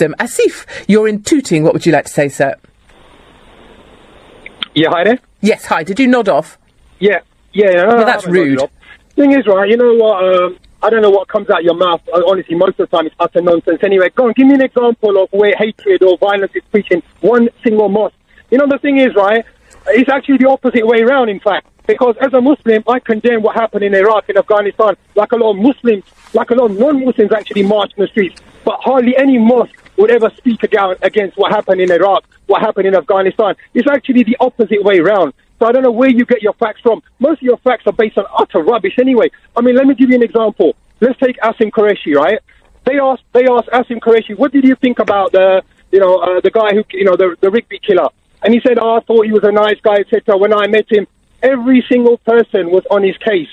system. Asif, you're in Tooting. What would you like to say, sir? Yeah, hi there. Yes, hi. Did you nod off? Yeah. Well, that's rude. Thing is, right, you know what, I don't know what comes out your mouth. Honestly, most of the time it's utter nonsense. Anyway, go on, give me an example of where hatred or violence is preaching one single mosque. You know, the thing is, right, it's actually the opposite way around, in fact. Because as a Muslim, I condemn what happened in Iraq and Afghanistan. Like a lot of Muslims, like a lot of non-Muslims actually marched in the streets. But hardly any mosque would ever speak against what happened in Iraq, what happened in Afghanistan. It's actually the opposite way around. So I don't know where you get your facts from. Most of your facts are based on utter rubbish anyway. I mean, let me give you an example. Let's take Asim Qureshi, right? They asked Asim Qureshi, what did you think about the guy who, the Rigby killer? And he said, I thought he was a nice guy, etc. When I met him, every single person was on his case.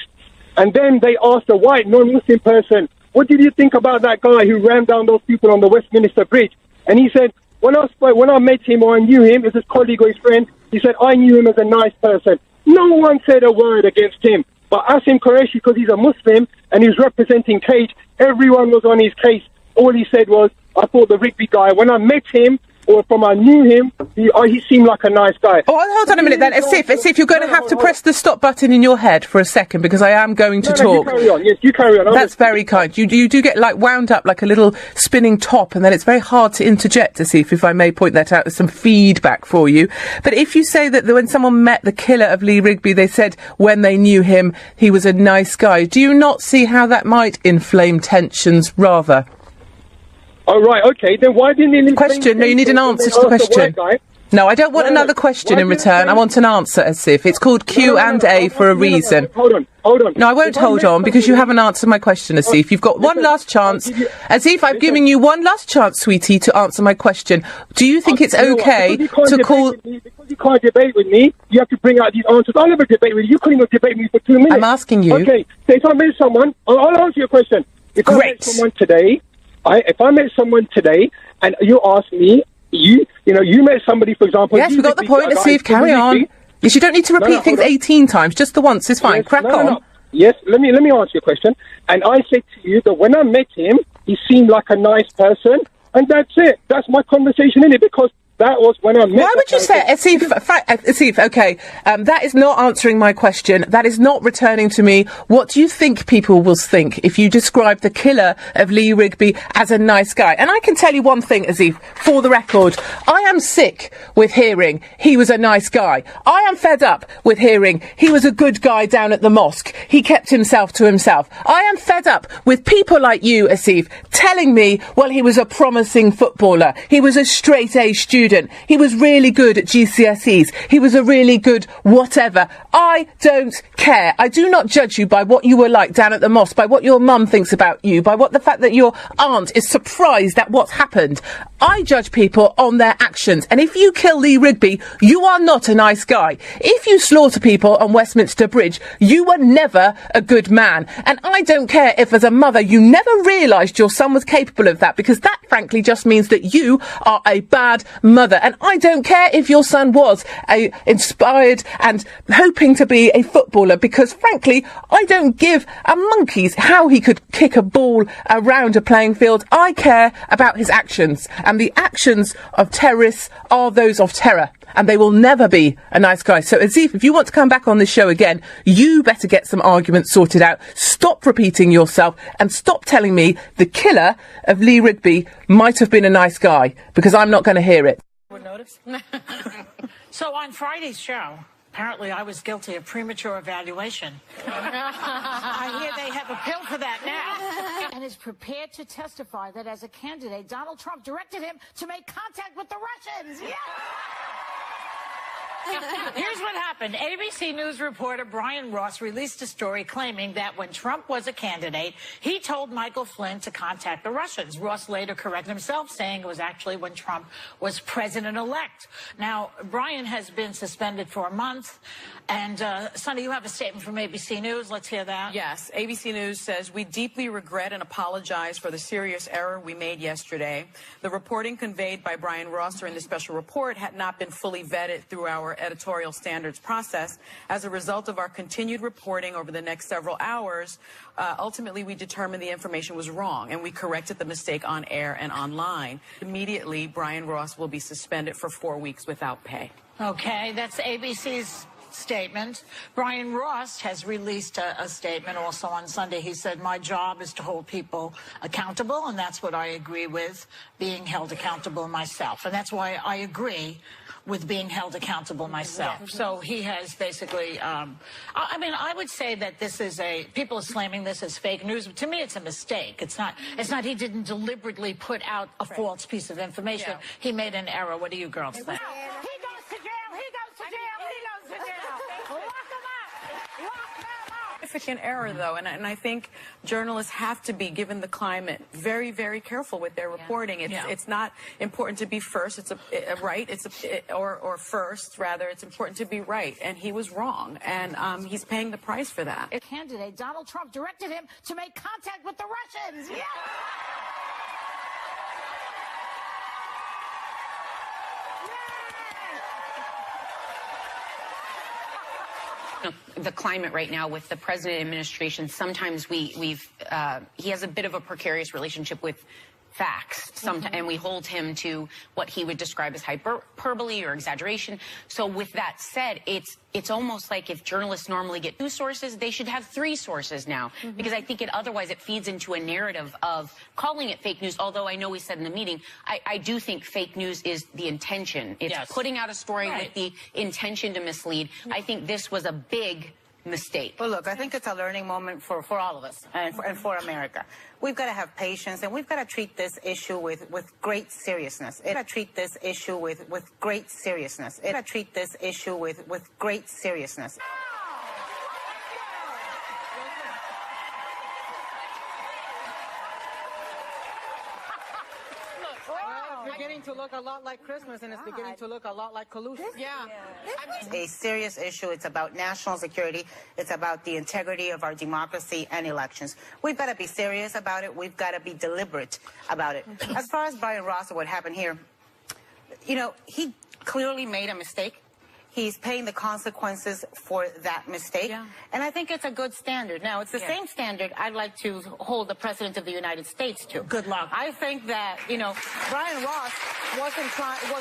And then they asked a white non-Muslim person, what did you think about that guy who ran down those people on the Westminster Bridge? And he said, when I met him or I knew him as his colleague or his friend, he said, I knew him as a nice person. No one said a word against him. But Asim Qureshi, because he's a Muslim and he's representing Cage, everyone was on his case. All he said was, I thought the Rigby guy, when I met him, or from I knew him, he seemed like a nice guy. Oh, hold on a minute then. Asif, you're going to have to press the stop button in your head for a second, because I am going to talk. You carry on. Yes, you carry on. That's very kind. You do get like wound up like a little spinning top, and then it's very hard to interject, Asif, if I may point that out. There's some feedback for you. But if you say that when someone met the killer of Lee Rigby, they said when they knew him, he was a nice guy, do you not see how that might inflame tensions rather? Oh, right, okay. Then why didn't he... Question. No, you need an answer to the question. No, I don't want another question in return. I want an answer, Asif. It's called Q&A for a reason. Hold on. No, I won't hold on, because you haven't answered my question, Asif. You've got one last chance. Asif, I've given you one last chance, sweetie, to answer my question. Do you think it's okay to call... Because you can't debate with me, you have to bring out these answers. I'll never debate with you. You couldn't even debate me for 2 minutes. I'm asking you. Okay, so if I met someone... I'll answer your question. If I met someone today... If I met someone today and you ask me, you met somebody, for example... Yes, we got the point, Asif, carry on. Yes, you don't need to repeat things 18 times, just the once is fine. Yes, crack on. No. Yes, let me answer your question. And I said to you that when I met him, he seemed like a nice person, and that's it. That's my conversation in it, because that was when I met... Why would you say, Asif, okay, that is not answering my question. That is not returning to me. What do you think people will think if you describe the killer of Lee Rigby as a nice guy? And I can tell you one thing, Asif, for the record. I am sick with hearing he was a nice guy. I am fed up with hearing he was a good guy down at the mosque. He kept himself to himself. I am fed up with people like you, Asif, telling me, well, he was a promising footballer. He was a straight-A student. He was really good at GCSEs. He was a really good whatever. I don't care. I do not judge you by what you were like down at the mosque, by what your mum thinks about you, by the fact that your aunt is surprised at what's happened. I judge people on their actions. And if you kill Lee Rigby, you are not a nice guy. If you slaughter people on Westminster Bridge, you were never a good man. And I don't care if as a mother you never realised your son was capable of that, because that frankly just means that you are a bad mother. And I don't care if your son was inspired and hoping to be a footballer, because frankly I don't give a monkey's how he could kick a ball around a playing field. I care about his actions, and the actions of terrorists are those of terror, and they will never be a nice guy. So Asif, if you want to come back on this show again, you better get some arguments sorted out. Stop repeating yourself and stop telling me the killer of Lee Rigby might have been a nice guy, because I'm not going to hear it. So on Friday's show, apparently I was guilty of premature evaluation. I hear they have a pill for that now. And is prepared to testify that as a candidate, Donald Trump directed him to make contact with the Russians. Yeah! Here's what happened. ABC News reporter Brian Ross released a story claiming that when Trump was a candidate, he told Michael Flynn to contact the Russians. Ross later corrected himself, saying it was actually when Trump was president-elect. Now, Brian has been suspended for a month. And, Sonny, you have a statement from ABC News. Let's hear that. Yes. ABC News says, we deeply regret and apologize for the serious error we made yesterday. The reporting conveyed by Brian Ross during the special report had not been fully vetted through our editorial standards process. As a result of our continued reporting over the next several hours, ultimately we determined the information was wrong, and we corrected the mistake on air and online. Immediately, Brian Ross will be suspended for 4 weeks without pay. Okay, that's ABC's statement. Brian Ross has released a statement also on Sunday. He said, my job is to hold people accountable, and that's what I agree with, being held accountable myself. And that's why I agree with being held accountable myself. So he has basically, I mean, I would say that this is people are slamming this as fake news. To me, it's a mistake. It's not, he didn't deliberately put out a false piece of information. Yeah. He made an error. What do you girls think? He goes to jail, he goes to jail, he goes to jail. Lock him up. Lock him up. Significant error, though, and I think journalists have to be, given the climate, very, very careful with their reporting. It's not important to be first. It's right. Or first, rather. It's important to be right, and he was wrong, and he's paying the price for that. Candidate Donald Trump directed him to make contact with the Russians. Yeah. The climate right now with the president administration, sometimes he has a bit of a precarious relationship with facts, and we hold him to what he would describe as hyperbole or exaggeration. So with that said, it's almost like if journalists normally get 2 sources, they should have 3 sources now, because I think otherwise it feeds into a narrative of calling it fake news, although I know we said in the meeting, I do think fake news is the intention. It's putting out a story with the intention to mislead. I think this was a big mistake. Well, look, I think it's a learning moment for all of us and for America. We've got to have patience, and we've got to treat this issue with great seriousness. We've got to treat this issue with great seriousness. We've got to treat this issue with great seriousness. Beginning to look a lot like Christmas, and it's beginning to look a lot like collusion. It's a serious issue. It's about national security. It's about the integrity of our democracy and elections. We've got to be serious about it. We've got to be deliberate about it. As far as Brian Ross and what happened here, you know, he clearly made a mistake. He's paying the consequences for that mistake. Yeah. And I think it's a good standard. Now, it's the same standard I'd like to hold the President of the United States to. Good luck. I think that, you know, Brian Ross was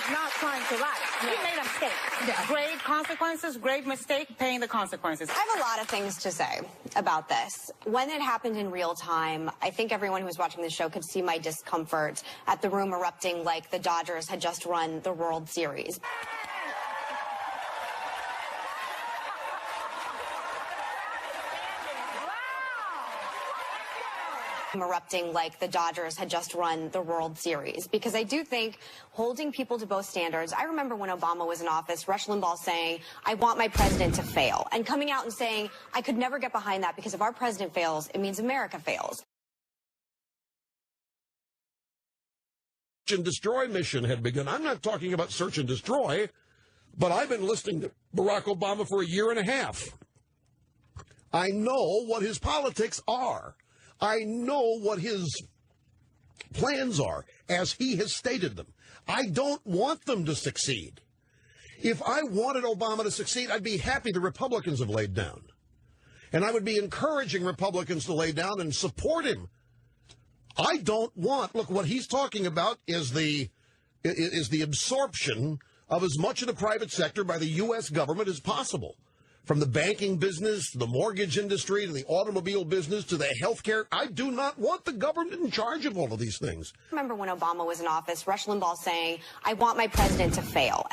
not trying to lie. Yeah. He made a mistake. Yeah. Grave consequences, grave mistake, paying the consequences. I have a lot of things to say about this. When it happened in real time, I think everyone who was watching the show could see my discomfort at the room erupting like the Dodgers had just won the World Series. Erupting like the Dodgers had just won the World Series, because I do think holding people to both standards. I remember when Obama was in office, Rush Limbaugh saying, I want my president to fail, and coming out and saying, I could never get behind that, because if our president fails, it means America fails. Search and destroy mission had begun. I'm not talking about search and destroy, but I've been listening to Barack Obama for a year and a half. I know what his politics are. I know what his plans are, as he has stated them. I don't want them to succeed. If I wanted Obama to succeed, I'd be happy the Republicans have laid down. And I would be encouraging Republicans to lay down and support him. I don't want, look, what he's talking about is the absorption of as much of the private sector by the U.S. government as possible. From the banking business, to the mortgage industry, to the automobile business, to the healthcare. I do not want the government in charge of all of these things. Remember when Obama was in office, Rush Limbaugh saying, I want my president to fail.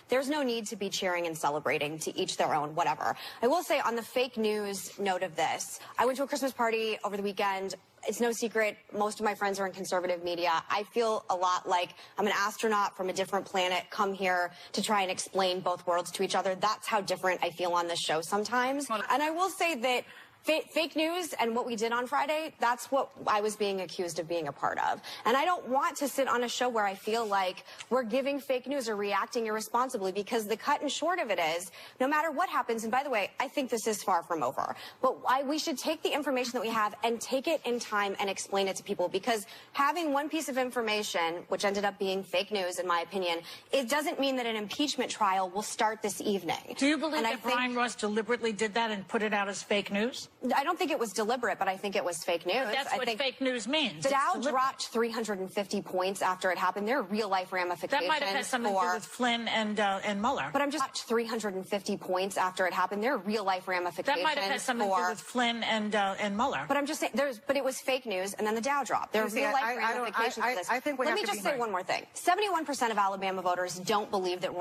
There's no need to be cheering and celebrating, to each their own, whatever. I will say on the fake news note of this, I went to a Christmas party over the weekend. It's no secret, most of my friends are in conservative media. I feel a lot like I'm an astronaut from a different planet, come here to try and explain both worlds to each other. That's how different I feel on this show sometimes. And I will say that Fake news and what we did on Friday, that's what I was being accused of being a part of. And I don't want to sit on a show where I feel like we're giving fake news or reacting irresponsibly, because the cut and short of it is, no matter what happens, and by the way, I think this is far from over, but we should take the information that we have and take it in time and explain it to people, because having one piece of information, which ended up being fake news, in my opinion, it doesn't mean that an impeachment trial will start this evening. Do you believe that Brian Ross deliberately did that and put it out as fake news? I don't think it was deliberate, but I think it was fake news. But that's what fake news means. The Dow dropped 350 points after it happened. There are real-life ramifications. That might have had something to do with Flynn and Mueller. But I'm just 350 points after it happened. There are real-life ramifications. That might have had something to do with Flynn and Mueller. But I'm just saying, but it was fake news, and then the Dow dropped. There are real-life ramifications to this. I think Let me just say one more thing. 71% of Alabama voters don't believe that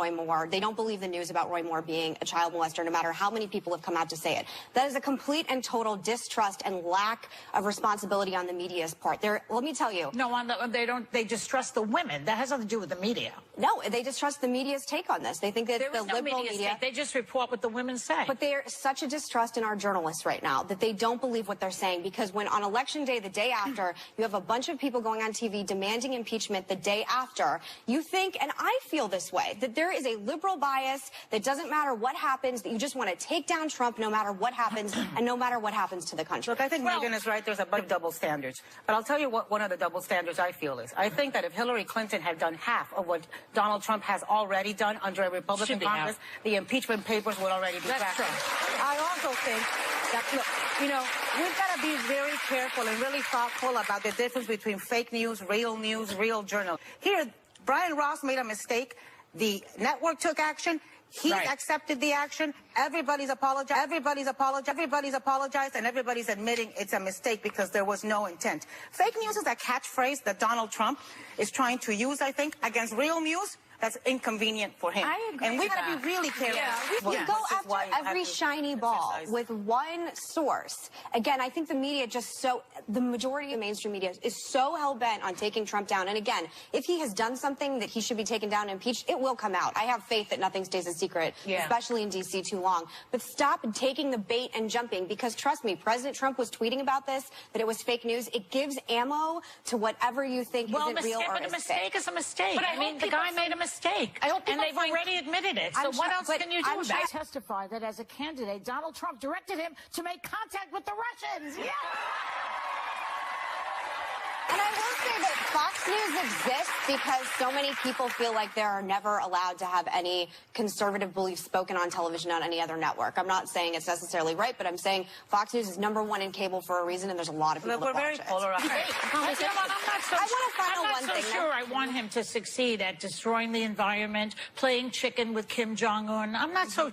they don't believe the news about Roy Moore being a child molester, no matter how many people have come out to say it. That is a complete and total distrust and lack of responsibility on the media's part. Let me tell you. No, they distrust the women. That has nothing to do with the media. No, they distrust the media's take on this. They think that the liberal media. They just report what the women say. But there's such a distrust in our journalists right now that they don't believe what they're saying, because when on election day, the day after, you have a bunch of people going on TV demanding impeachment the day after, you think, and I feel this way, that there is a liberal bias that doesn't matter what happens, that you just want to take down Trump no matter what happens and no matter what happens to the country. Look, I think Megan is right. There's a bunch of double standards. But I'll tell you what one of the double standards I feel is. I think that if Hillary Clinton had done half of what Donald Trump has already done under a Republican Congress, the impeachment papers would already be drafted. I also think that, look, we've got to be very careful and really thoughtful about the difference between fake news, real journal. Here, Brian Ross made a mistake. The network took action. He's accepted the action. Everybody's apologized. Everybody's apologized, and everybody's admitting it's a mistake because there was no intent. Fake news is a catchphrase that Donald Trump is trying to use, I think, against real news. That's inconvenient for him. I agree. And we've got to be really careful. Yeah. You go after every shiny ball with one source. Again, I think the media the majority of mainstream media is so hell-bent on taking Trump down. And again, if he has done something that he should be taken down and impeached, it will come out. I have faith that nothing stays a secret, especially in D.C. too long. But stop taking the bait and jumping, because trust me, President Trump was tweeting about this, that it was fake news. It gives ammo to whatever you think isn't real or is fake. But a mistake is a mistake. But I mean, the guy made a mistake. And they've already admitted it. So what else can you do about it? Testify that as a candidate, Donald Trump directed him to make contact with the Russians. Yeah! And I will say that Fox News exists because so many people feel like they are never allowed to have any conservative beliefs spoken on television on any other network. I'm not saying it's necessarily right, but I'm saying Fox News is #1 in cable for a reason, and there's a lot of people that watch it. Polarized. I'm not so sure I want him to succeed at destroying the environment, playing chicken with Kim Jong-un. I'm not so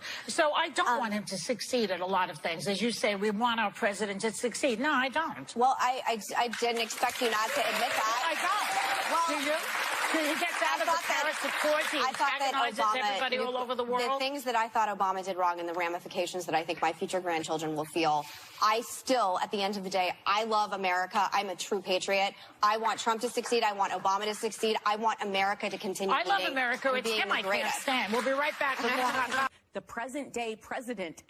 I don't want him to succeed at a lot of things. As you say, we want our president to succeed. No, I don't. Well, I didn't expect you not to admit that. I don't. Well, do you? He gets out of the Paris Accords. He antagonizes everybody all over the world. The things that I thought Obama did wrong and the ramifications that I think my future grandchildren will feel, I still, at the end of the day, I love America. I'm a true patriot. I want Trump to succeed. I want Obama to succeed. I want America to continue I love America. It's him I can't stand. We'll be right back with more. The present-day president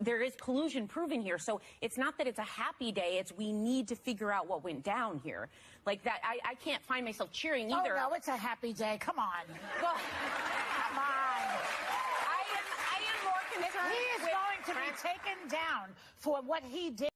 there is collusion proven here. So it's not that it's a happy day. It's we need to figure out what went down here. Like that, I can't find myself cheering either. Oh, no, it's a happy day. Come on. Well, come on. I am more concerned. He is going to be taken down for what he did.